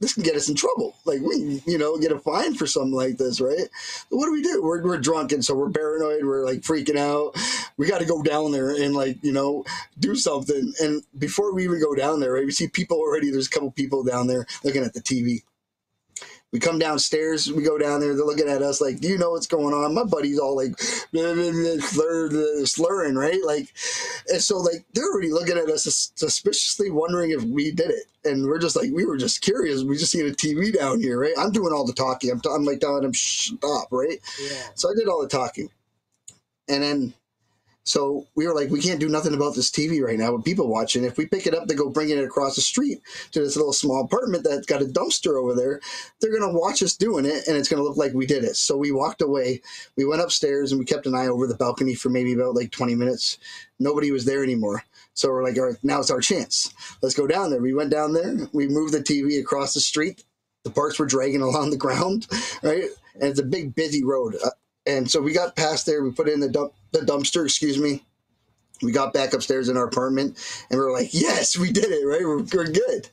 this can get us in trouble. Like we, you know, get a fine for something like this, right? What do? We're drunk, and so we're paranoid. We're like freaking out. We got to go down there and like, you know, do something. And before we even go down there, right, we see people already. There's a couple people down there looking at the TV. We come downstairs, we go down there, they're looking at us like, do you know what's going on? My buddy's all like slurring, right? Like, and so like they're already looking at us suspiciously, wondering if we did it. And we're just like, we were just curious. We just seen a TV down here, right? I'm doing all the talking. I'm like telling them, stop, right? Yeah. So I did all the talking. And then, so we were like, we can't do nothing about this TV right now with people watching. If we pick it up, they go bringing it across the street to this little small apartment that's got a dumpster over there. They're going to watch us doing it, and it's going to look like we did it. So we walked away. We went upstairs, and we kept an eye over the balcony for maybe about like 20 minutes. Nobody was there anymore. So we're like, all right, now it's our chance. Let's go down there. We went down there. We moved the TV across the street. The parts were dragging along the ground, right? And it's a big, busy road. And so we got past there. We put it in the dumpster, excuse me. We got back upstairs in our apartment, and we were like, yes, we did it, right? We're good.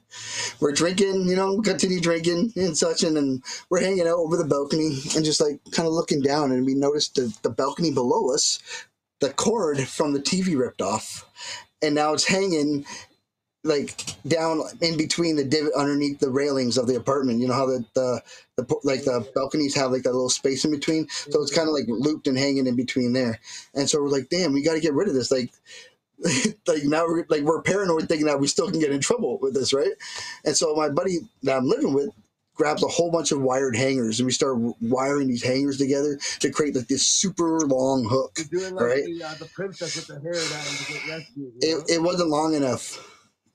We're drinking, you know, continue drinking and such, and then we're hanging out over the balcony and just like kind of looking down, and we noticed the balcony below us, the cord from the TV ripped off, and now it's hanging like down in between the divot underneath the railings of the apartment. You know how the balconies have like that little space in between, so it's kind of like looped and hanging in between there. And so we're like, damn, we got to get rid of this. Like now we're paranoid, thinking that we still can get in trouble with this, right? And so my buddy that I'm living with grabs a whole bunch of wired hangers, and we start wiring these hangers together to create like this super long hook. You're doing like right? the princess with the hair down to get rescued. It wasn't long enough.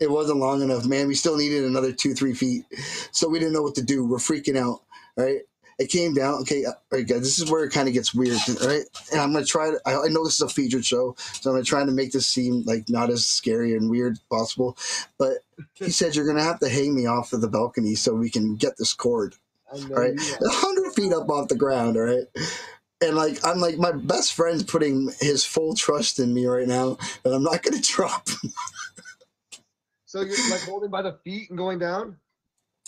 It wasn't long enough, man. We still needed another 2-3 feet. So we didn't know what to do. We're freaking out, right? It came down. Okay, all right, guys, this is where it kind of gets weird, right? And I'm going to try to, I know this is a featured show, so I'm going to try to make this seem like not as scary and weird as possible. But he said, you're going to have to hang me off of the balcony so we can get this cord, all right? 100 feet up off the ground, all right? And like, I'm like, my best friend's putting his full trust in me right now, and I'm not going to drop him. So you're like holding by the feet and going down?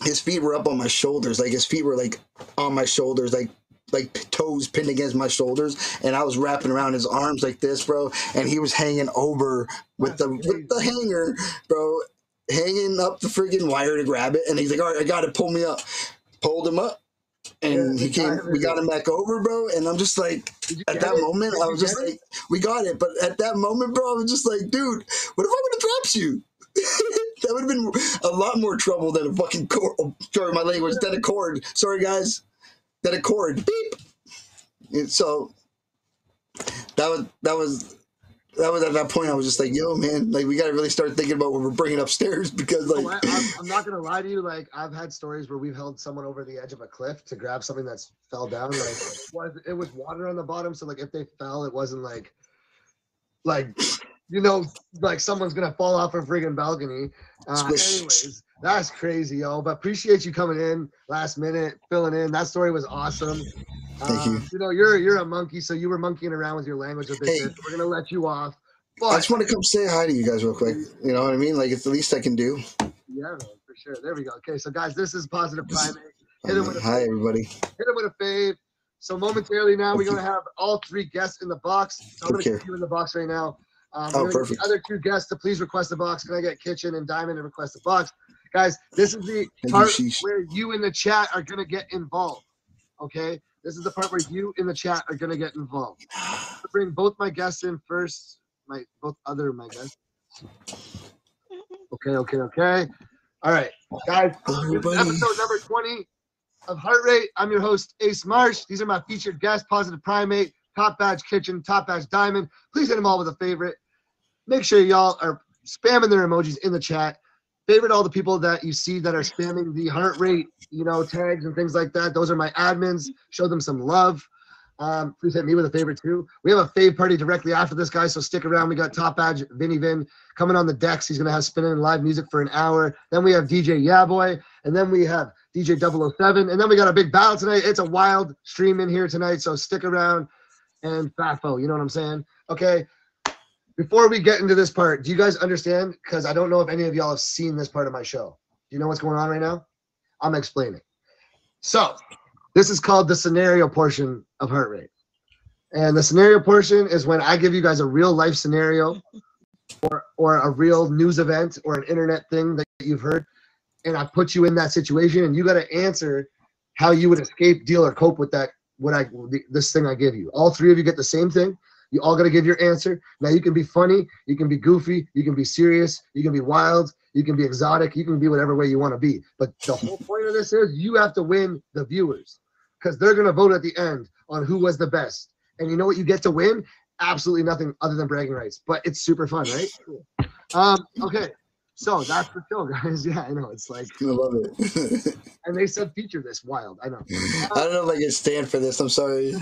His feet were up on my shoulders. Like his feet were like on my shoulders, like toes pinned against my shoulders. And I was wrapping around his arms like this, bro. And he was hanging over with the hanger, bro, hanging up the freaking wire to grab it. And he's like, all right, I got it. Pull me up. Pulled him up. And he came, we got him back over, bro. And I'm just like, at that moment, I was just like, we got it. But at that moment, bro, I was just like, dude, what if I would have dropped you? That would have been a lot more trouble than a fucking cord. Oh, sorry, my language. Than a cord. Sorry, guys. Than a cord. Beep. And so that was at that point. I was just like, yo, man, like we got to really start thinking about what we're bringing upstairs, because like I'm not gonna lie to you. Like I've had stories where we've held someone over the edge of a cliff to grab something that's fell down. Like it was water on the bottom, so like if they fell, it wasn't like. You know, like someone's gonna fall off a friggin' balcony. Anyways, that's crazy, yo. But appreciate you coming in last minute, filling in. That story was awesome. Thank you. You know, you're a monkey, so you were monkeying around with your language a bit. Hey, we're gonna let you off. But I just want to come say hi to you guys real quick. You know what I mean? Like it's the least I can do. Yeah, man, for sure. There we go. Okay, so guys, this is Positive Primate. Hit him with a Hi, fave. everybody. Hit him with a fave. So momentarily now, we're going to have all 3 guests in the box. So I'm going to Okay. keep you in the box right now. I'm Oh, going to get perfect. the other 2 guests to please request a box. Can I get Kitchen and Diamond to request a box? Guys, this is the Thank you, part sheesh. where you in the chat are going to get involved. Okay? This is the part where you in the chat are going to get involved. I'll bring both my guests in first. Both other my guests. Okay. All right, guys. Hello, This is everybody. episode number 20 of Heart Rate. I'm your host, Ace Marsh. These are my featured guests, Positive Primate, Top Badge Kitchen, Top Badge Diamond. Please hit them all with a favorite. Make sure y'all are spamming their emojis in the chat. Favorite all the people that you see that are spamming the Heart Rate, tags and things like that. Those are my admins. Show them some love. Please hit me with a favorite too. We have a fave party directly after this, guy, so stick around. We got Top Badge Vinny Vin coming on the decks. He's going to have spinning live music for an hour. Then we have DJ Yaboy, and then we have DJ 007, and then we got a big battle tonight. It's a wild stream in here tonight, so stick around. And Fafo, you know what I'm saying? Okay. Before we get into this part, do you guys understand? Because I don't know if any of y'all have seen this part of my show. Do you know what's going on right now? I'm explaining. So this is called the scenario portion of Heart Rate. And the scenario portion is when I give you guys a real life scenario or a real news event or an internet thing that you've heard, and I put you in that situation, and you got to answer how you would escape, deal, or cope with that. This thing I give you. All 3 of you get the same thing. You all got to give your answer. Now you can be funny, you can be goofy, you can be serious, you can be wild, you can be exotic, you can be whatever way you want to be. But the whole point of this is you have to win the viewers, because they're going to vote at the end on who was the best. And you know what you get to win? Absolutely nothing other than bragging rights. But it's super fun, right? Cool. Okay. So that's the show, guys. Yeah, I know. It's like, I love it. and they said feature this. Wild. I know. I don't know if I can stand for this. I'm sorry.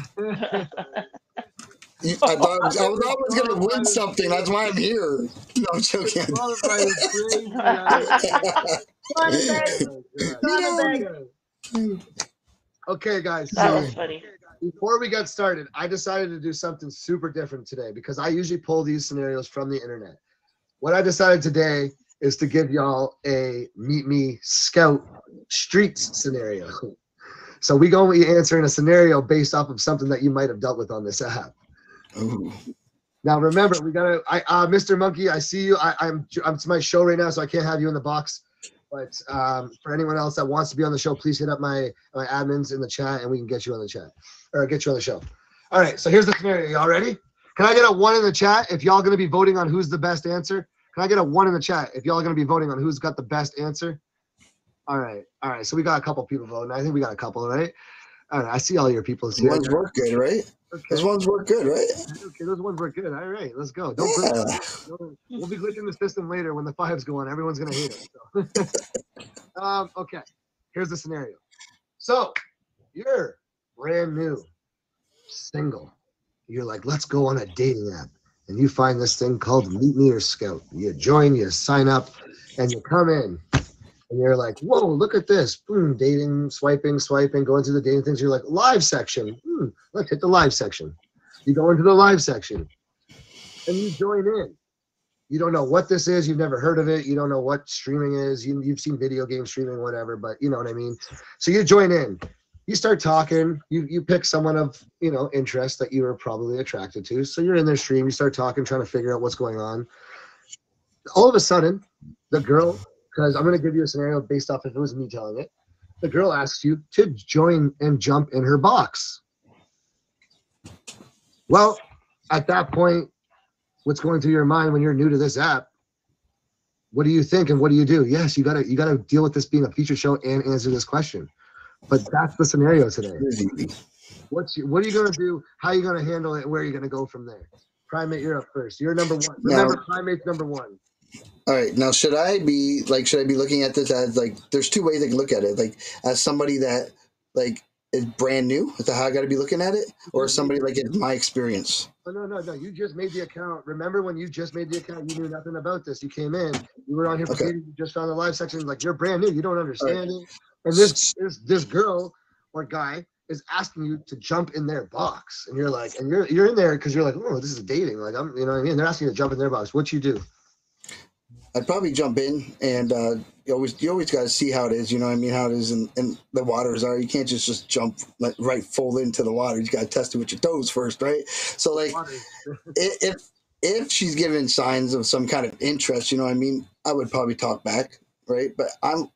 I thought I was always going to win something. That's why I'm here. No, I'm joking. Qualified is crazy. Okay, guys. That So was funny. before we get started, I decided to do something super different today because I usually pull these scenarios from the internet. What I decided today is to give y'all a Meet Me Scout Streets scenario. So we going to be answering a scenario based off of something that you might have dealt with on this app. Ooh. Now remember, we gotta. Mr. Monkey, I see you. I'm it's my show right now, so I can't have you in the box. But for anyone else that wants to be on the show, please hit up my admins in the chat, and we can get you on the chat or get you on the show. All right. So here's the scenario. Y'all ready? Can I get a 1 in the chat if y'all gonna be voting on who's the best answer? Can I get a 1 in the chat if y'all gonna be voting on who's got the best answer? All right. So we got a couple people voting. I think we got a couple, right? All right. I see all your people Those here. ones work good, right? Okay. Those ones work good, right? Okay, those ones were good. All right, let's go. Yeah. We'll be glitching the system later when the 5s go on. Everyone's gonna hate it. So. Okay, here's the scenario. So you're brand new, single. You're like, let's go on a dating app, and you find this thing called Meet Me or Scout. You join, you sign up, and you come in. And you're like, whoa, look at this. Boom, dating, swiping, going through the dating things. You're like, live section. Let's hit the live section. You go into the live section and you join in. You don't know what this is. You've never heard of it. You don't know what streaming is. You've seen video game streaming, whatever, but you know what I mean? So you join in. You start talking. You pick someone of, interest that you are probably attracted to. So you're in their stream. You start talking, trying to figure out what's going on. All of a sudden, the girl... because I'm going to give you a scenario based off if it was me telling it. The girl asks you to join and jump in her box. Well, at that point, what's going through your mind when you're new to this app? What do you think and what do you do? Yes, you gotta deal with this being a feature show and answer this question. But that's the scenario today. What are you going to do? How are you going to handle it? And where are you going to go from there? Primate, you're up first. You're number 1. Remember, Primate's number 1. All right. Now, should I be looking at this as there's 2 ways I can look at it. Like as somebody that is brand new, is that how I got to be looking at it? Or somebody it's my experience? No. You just made the account. Remember when you just made the account, you knew nothing about this. You came in, you were on here, okay. You just found the live section. You're brand new. You don't understand it. And this girl or guy is asking you to jump in their box. And you're like, and you're in there because you're like, oh, this is dating. I'm, you know what I mean? They're asking you to jump in their box. What you do? I'd probably jump in and you always got to see how it is. You know what I mean? How it is and the waters are. You can't just jump like right full into the water. You got to test it with your toes first, right? So like if if she's giving signs of some kind of interest, you know what I mean, I would probably talk back, right? But I'm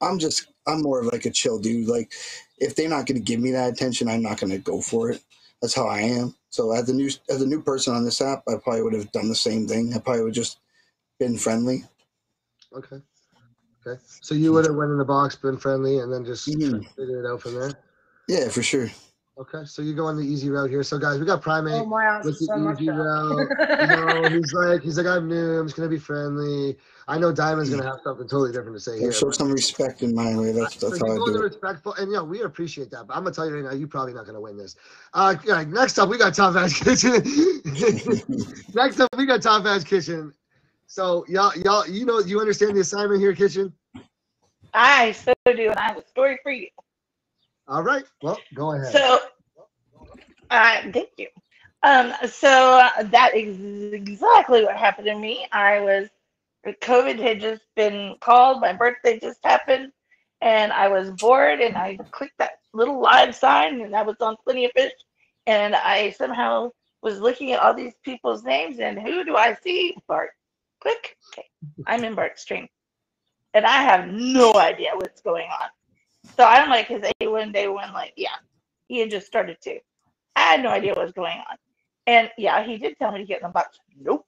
more of like a chill dude. Like if they're not going to give me that attention, I'm not going to go for it. That's how I am. So as a new person on this app, I probably would have done the same thing. I probably would just been friendly. Okay. Okay. So you would have went in the box, been friendly, and then just Mhm. figure it out from there. Yeah, for sure. Okay. So you go on the easy route here. So guys, we got Primate Oh, my answer with the so much easy route. You know, he's like I'm new. I'm just gonna be friendly. I know Diamond's gonna have something totally different to say Gotta here. show but- some respect in my way. That's So how you I go do the it. respectful, and yeah, we appreciate that. But I'm gonna tell you right now, you're probably not gonna win this. Yeah, next up, we got Top Ass Kitchen. Next up, we got Top Ass Kitchen. So y'all, you understand the assignment here, Kitchen? I so do, and I have a story for you. All right. Well, go ahead. So, thank you. That is exactly what happened to me. COVID had just been called. My birthday just happened, and I was bored, and I clicked that little live sign, and I was on Plenty of Fish, and I somehow was looking at all these people's names, and who do I see? Bart. Click. Okay, I'm in Bart's stream, and I have no idea what's going on. So I'm like his A1 day one, like, yeah, he had just started too. I had no idea what was going on. And yeah, he did tell me to get in the box. Nope.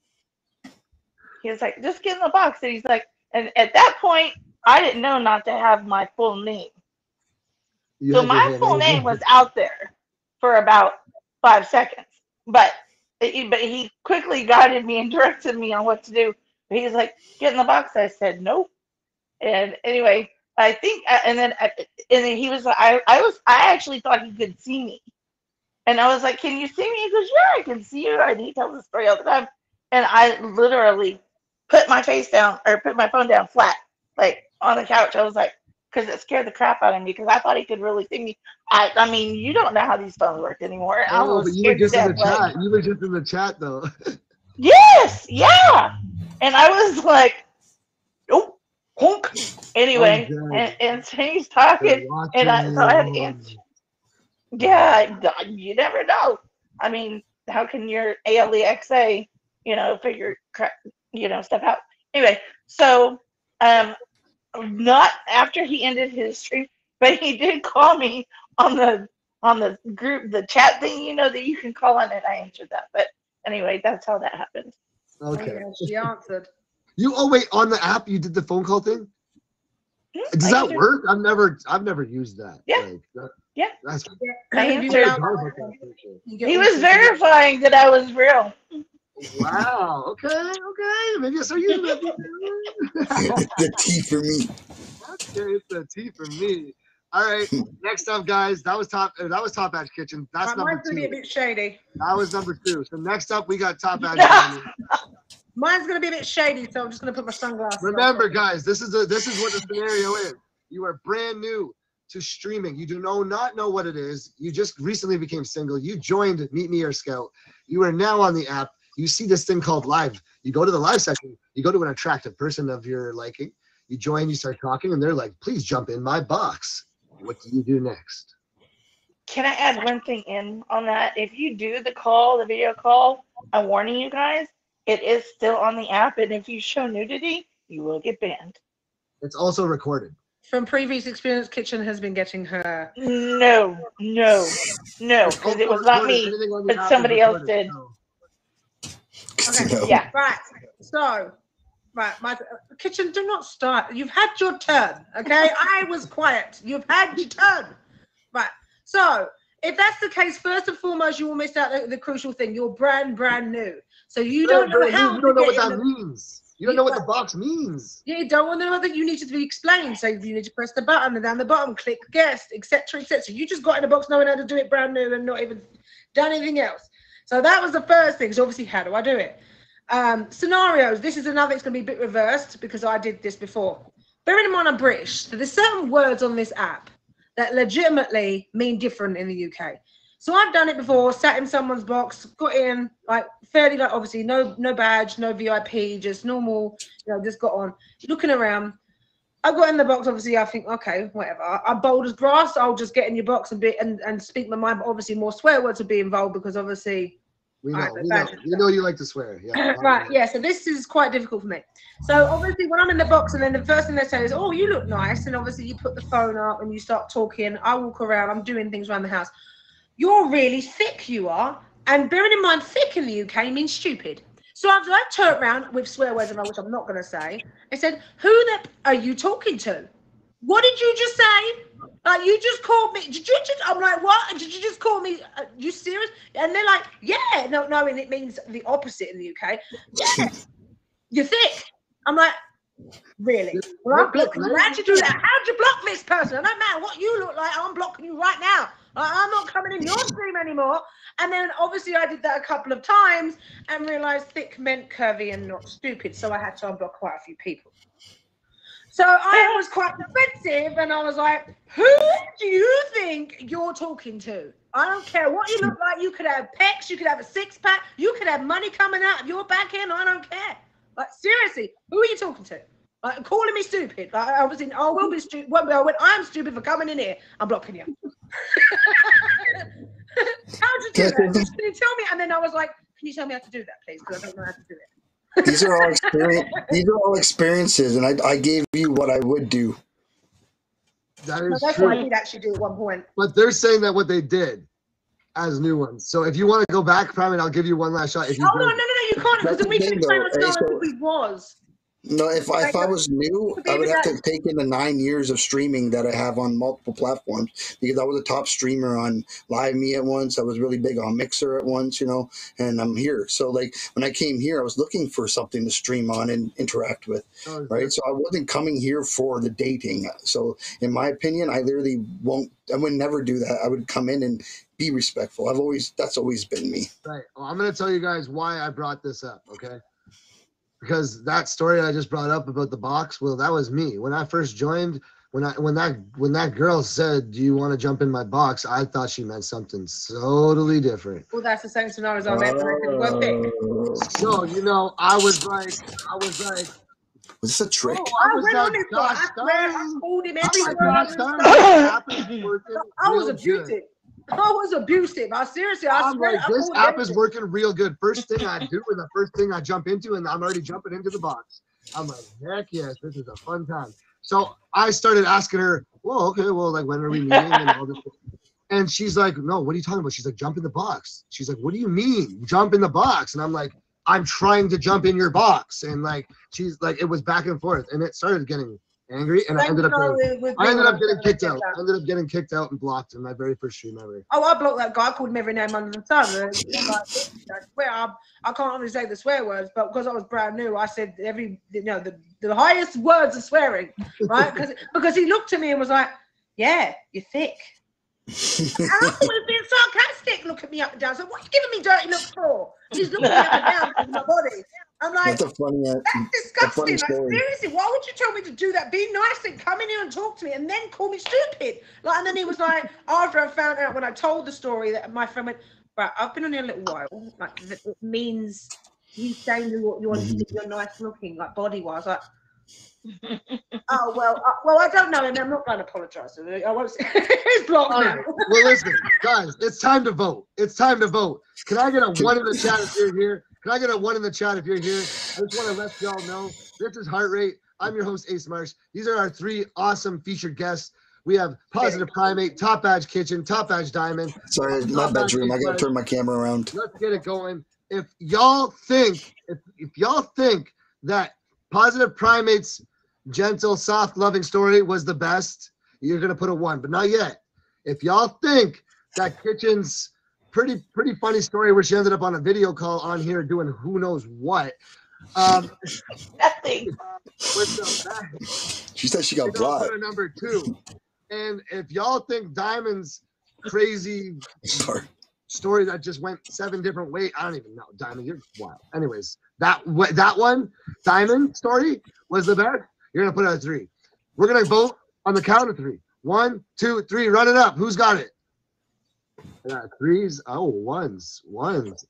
He was like, just get in the box. And he's like, and at that point, I didn't know not to have my full name. You So had your my hand full raised. name was out there for about 5 seconds. But he quickly guided me and directed me on what to do. He's like, get in the box. I said, nope. And anyway, I think, and then he was like, I actually thought he could see me. And I was like, can you see me? He goes, yeah, I can see you. And he tells the story all the time. And I literally put my phone down flat, like on the couch. I was like, because it scared the crap out of me because I thought he could really see me. I mean, you don't know how these phones work anymore. I Oh, was but you were scared to just in the death. Like, chat. You were just in the chat though. yes, yeah. And I was like, nope, honk. Anyway, Oh, good. and so he's talking, and so I had to answer. Yeah, you never know. I mean, how can your ALEXA, figure stuff out? Anyway, so not after he ended his stream, but he did call me on the group, the chat thing, that you can call on it. I answered that, but anyway, that's how that happened. Okay. Oh, yeah, she answered. Wait, on the app you did the phone call thing? Does that work? I've never used that. Yeah. Like, Yeah. That's I If you answered. get out- you get He all was the- verifying that I was real. wow. Okay. Maybe I start using that. The T for me. Okay, it's a T for me. All right. Next up, guys. That was Top Ass Kitchen. That's number Mine's gonna be a 2. bit shady. That was number 2. So next up, we got Top Ass Kitchen. Mine's gonna be a bit shady, so I'm just gonna put my sunglasses on. Remember, guys, this is what the scenario is. You are brand new to streaming. You do not know what it is. You just recently became single. You joined Meet Me or Scout. You are now on the app. You see this thing called live. You go to the live section. You go to an attractive person of your liking. You join. You start talking, and they're like, "Please jump in my box." What do you do next? Can I add one thing in on that? If you do the video call, I'm warning you guys, it is still on the app, and if you show nudity, you will get banned. It's also recorded. From previous experience, Kitchen has been getting her. No, because it was not me, but somebody else did. Okay. Yeah. Right. So, my Kitchen, do not start. You've had your turn. Okay. I was quiet. You've had your turn. Right. So, if that's the case, first and foremost, you will miss out the crucial thing. You're brand new. So you don't know how. You don't know what that means. You don't know what the box means. Yeah, you don't want to know that you need to be explained. So you need to press the button and down the bottom, click guest, etc., etc. You just got in the box knowing how to do it brand new and not even done anything else. So that was the first thing. So obviously, how do I do it? Scenarios. This is another. It's going to be a bit reversed because I did this before. Bearing in mind I'm British, so there's certain words on this app that legitimately mean different in the UK. So I've done it before, sat in someone's box, got in, like fairly, like obviously no badge, no VIP, just normal, just got on, looking around. I got in the box, obviously I think, okay, whatever. I'm bold as brass, I'll just get in your box and speak my mind, but obviously more swear words would be involved because obviously we know you like to swear. Yeah. Right, yeah, so this is quite difficult for me. So obviously when I'm in the box and then the first thing they say is, oh, you look nice, and obviously you put the phone up and you start talking, I walk around, I'm doing things around the house. You're really thick, you are. And bearing in mind, thick in the UK means stupid. So after I turned around with swear words, which I'm not going to say, I said, who the are you talking to? What did you just say? Like, you just called me. I'm like, what? Did you just call me? You serious? And they're like, yeah. No, and it means the opposite in the UK. Yeah. You're thick. I'm like, really? Well, I'm blocking you. How'd you do that? How'd you block this person? It don't matter what you look like. I'm blocking you right now. I'm not coming in your stream anymore. And then obviously I did that a couple of times and realized thick meant curvy and not stupid. So I had to unblock quite a few people. So I was quite defensive and I was like, who do you think you're talking to? I don't care what you look like. You could have pecs, you could have a six-pack, you could have money coming out of your back end. I don't care. Like, seriously, who are you talking to? Like, calling me stupid. Like, I was in, oh, we'll be stupid. When I'm stupid for coming in here, I'm blocking you. How'd you do that? Can you tell me? And then I was like, can you tell me how to do that, please? Because I don't know how to do it. These are all experiences, and I gave you what I would do. That is that's true. what I did actually do at one point. But they're saying that what they did as new ones. So if you want to go back, Primate, I'll give you one last shot. If you no, you can't, because then we can explain ourselves who he was. No, if I was new, I would have to take in the 9 years of streaming that I have on multiple platforms, because I was a top streamer on Live Me at once. I was really big on Mixer at once, and I'm here. So like when I came here, I was looking for something to stream on and interact with, right? So I wasn't coming here for the dating. So in my opinion, I would never do that. I would come in and be respectful. That's always been me. Right. Well, I'm going to tell you guys why I brought this up, okay? Because that story I just brought up about the box, well, that was me. When I first joined, when that girl said, do you want to jump in my box, I thought she meant something totally different. Well, that's the same scenario as I meant when I said you weren't thick. So, I was like, was this a trick? Oh, I went on it, I swear, I called him everywhere. I was abusive. I was abusive. I seriously, I swear. Like, this app is working real good. First thing I do, and the first thing I jump into, and I'm already jumping into the box. I'm like, heck yes, this is a fun time. So I started asking her, well, okay, well, like, when are we meeting and all this? And she's like, no, what are you talking about? She's like, jump in the box. She's like, what do you mean, jump in the box? And I'm like, I'm trying to jump in your box. And like, she's like, it was back and forth, and it started getting angry, and I ended up getting kicked out. I ended up getting kicked out and blocked in my very first stream ever. Oh, I blocked that guy. I called him every name under the sun. I swear, I can't really say the swear words, but because I was brand new, I said the highest words of swearing, right? Because he looked at me and was like, "Yeah, you're thick." And I was being sarcastic. Look at me up and down. So what are you giving me dirty looks for? He's looking me up and down at my body. I'm like, that's disgusting. Like, seriously, why would you tell me to do that? Be nice and come in here and talk to me and then call me stupid. Like, and then he was like, after I found out, when I told the story, that my friend went, right, I've been on here a little while. Like, it means he's saying you want to think you're nice looking, like body wise. Like, oh, well, I don't know him. I'm not going to apologize. I won't say he's blocked now. Well, listen, guys, it's time to vote. It's time to vote. Can I get a 1 in the chat if you're here? Can I get a 1 in the chat if you're here? I just want to let y'all know, this is Heart Rate. I'm your host, Ace Marsh. These are our 3 awesome featured guests. We have Positive Primate, Top Badge Kitchen, Top Badge Diamond. Sorry, my bedroom. I got to turn my camera around. Let's get it going. If y'all think that Positive Primate's gentle, soft, loving story was the best, you're going to put a 1, but not yet. If y'all think that Kitchen's pretty funny story where she ended up on a video call on here doing who knows what. Nothing. She said she got blocked. Number 2. And if y'all think Diamond's crazy story that just went 7 different ways, I don't even know. Diamond, you're wild. Anyways, that one, Diamond story was the best. You're gonna put it at 3. We're gonna vote on the count of 3. 1, 2, 3. Run it up. Who's got it? I got threes. Oh, ones.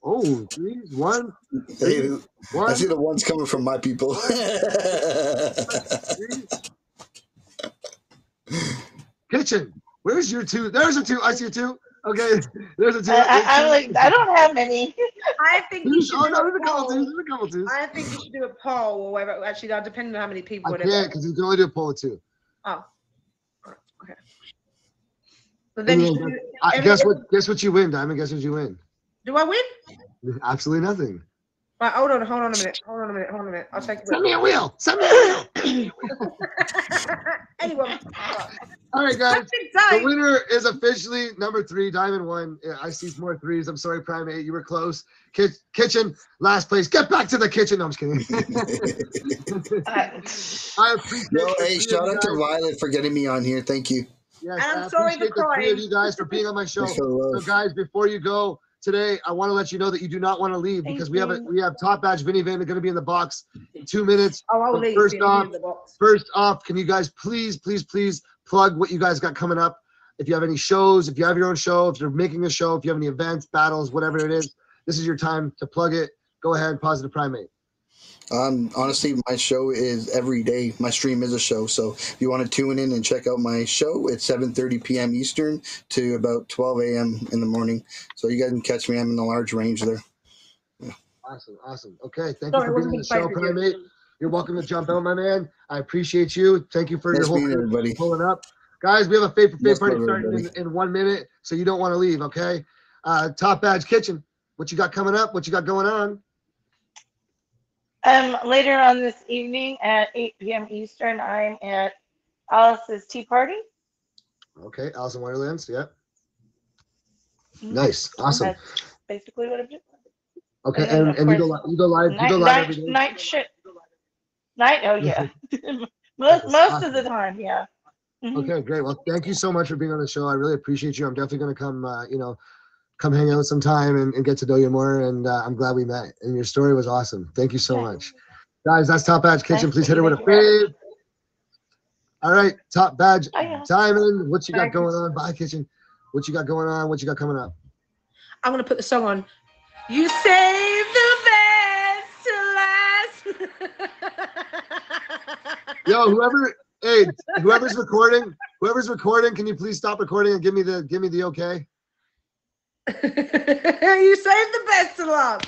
Oh, threes. One. Hey, I One. see the ones coming from my people. Three. Kitchen. Where's your two? There's a two. I see a two. Okay. There's a two. I'm like, I don't have any. I think you should Oh do no, a there's a couple poll. twos. There's a couple twos. I think you should do a poll or whatever. Actually, that depending on how many people. I Whatever. can't because you can only do a poll of two. Oh. Okay. But then you should do, Guess what you win, Diamond. Guess what you win. do I win? Absolutely nothing. Right, hold on a minute. I'll take Send it. me a wheel. Send me a wheel. Anyway, All right, guys. that's it, The time. winner is officially number 3, Diamond 1. Yeah, I see more threes. I'm sorry, Primate. You were close. Kitchen, last place. Get back to the kitchen. No, I'm just kidding. I appreciate Yo, the hey, three shout of you out to guys. Violet for getting me on here. Thank you. Yes, And I I'm sorry appreciate for the three of crying. you guys for being on my show. Thanks for the So, love. guys, before you go today, I want to let you know that you do not want to leave Thank because you. we have Top Badge Vinny Van going to be in the box in 2 minutes. Oh, I'll But leave. first Yeah, off- in the box. First off, can you guys please plug what you guys got coming up? If you have any shows, if you have your own show, if you're making a show, if you have any events, battles, whatever it is, this is your time to plug it. Go ahead, Positive Primate. Honestly, my show is every day. My stream is a show. So if you want to tune in and check out my show, it's 7:30 p.m. Eastern to about 12 a.m. in the morning. So you guys can catch me. I'm in a large range there. Awesome. Okay, thank Sorry, you it for being on the wasn't show, quite for you. Primate. You're welcome to jump out, my man. I appreciate you. Thank you for Nice your whole meeting crew everybody. pulling up. Guys, we have a Faith for Faith Much party love, starting everybody. in 1 minute, so you don't want to leave, okay? Top Badge Kitchen, what you got coming up? What you got going on? Later on this evening at 8 p.m. Eastern, I'm at Alice's Tea Party. Okay, Alice in Wonderlands, yeah. Mhm. Nice, awesome. That's basically what I'm doing. Okay, and then, and of you go course, live. You go live every day. Night shift. Night. Oh yeah. Nice, most awesome. of the time, yeah. Mhm. Okay, great. Well, thank you so much for being on the show. I really appreciate you. I'm definitely going to come, come hang out sometime and get to know you more. And I'm glad we met. And your story was awesome. Thank you so Yeah. much. Guys, that's Top Badge Kitchen. Thank Please you. hit her with a Thank you. fave. All right, Top Badge Oh, yeah. Diamond. What you got Thank you. going on? Bye, Kitchen. What you got going on? What you got coming up? I'm gonna put the song on. You save the best to last. Yo, whoever's recording, can you please stop recording and give me the okay? You save the best to last.